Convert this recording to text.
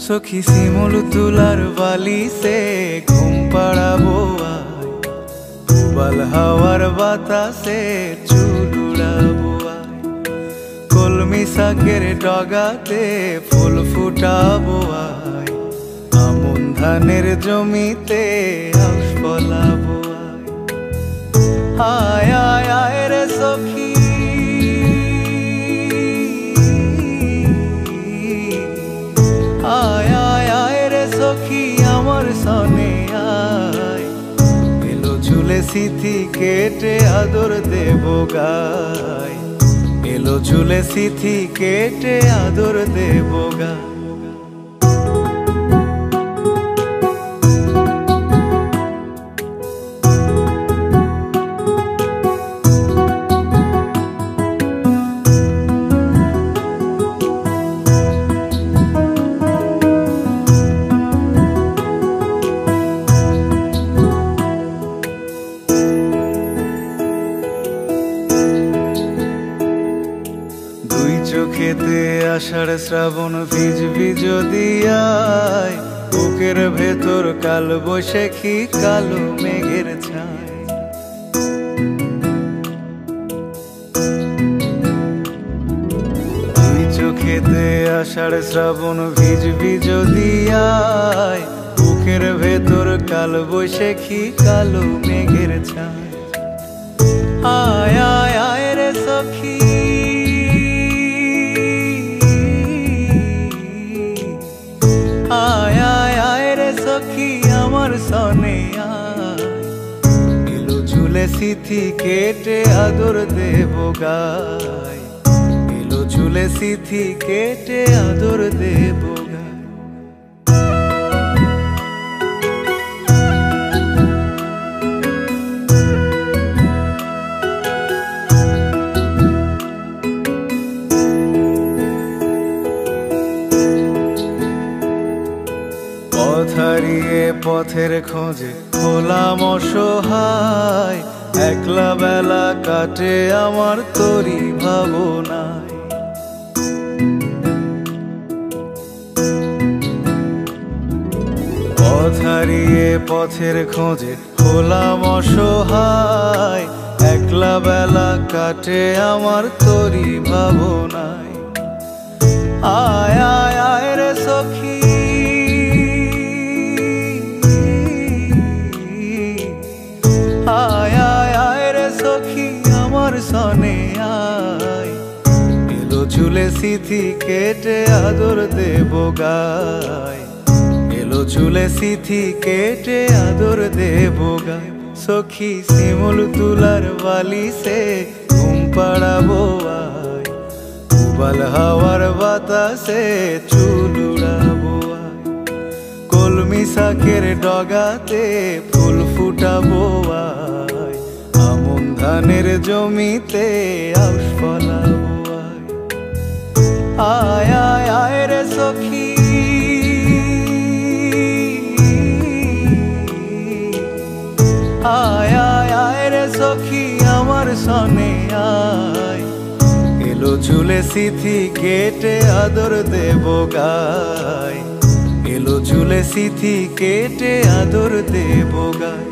सखी सिमुल तुलार बाली से घुम पड़ाबो आय, उबाल हावार बातासे चुल उड़ाबो आय, कलमी शाकेर डगाते फुल फुटाबो आय, आमन धानेर जमीते आउश फलाबो आय। आय आय आय रे सखी आय आय आय रे सखी आमार सने आय, एलो झुले सिथि केटे आदर देबो गाय, एलो झुले सिथि केटे आदर देबो गाय। চোখেতে আষাঢ় শ্রাবণ ভিজবি যদি আয়, বুকের ভেতর কাল বৈশাখী কালো মেঘের ছায়। দুই চোখেতে আষাঢ় শ্রাবণ ভিজবি যদি আয়, বুকের ভেতর কাল বৈশাখী কালো মেঘের ছায়। আয় আয় আয় রে সখী आय आय आय रे सखी आमार सने आय, एलो झुले सिथि केटे आदर देबो गाय, एलो झुले सिथि केटे आदर देबो गाय। পথ হারিয়ে পথের খোঁজে হলাম অসহায়, একলা বেলা কাটে আমার তোরই ভাবনায়। পথ হারিয়ে পথের খোঁজে হলাম অসহায়, একলা বেলা কাটে আমার তোরই ভাবনায়। আয় আয় আয় রে সখী आय आय आय रे सखी आमार सने आय, एलो झुले सिथि केटे आदर देबो गाय, एलो झुले सिथि केटे आदर देबो गाय। सखी सिमुल तुलार बाली से घुम पड़ाबो आय, उबाल हावार बातासे चुल उड़ाबो आय, कलमी शाकेर डगाते फुल फुटाबो आय, आमन धानेर जमीते आउश फलाबो आय। आय आय आय रे सखी आय आय आय रे सखी आमार सने आय, एलो झुले सिथि केटे आदर देबो गाय, एलो झुले सिथि केटे आदर देबो गाय।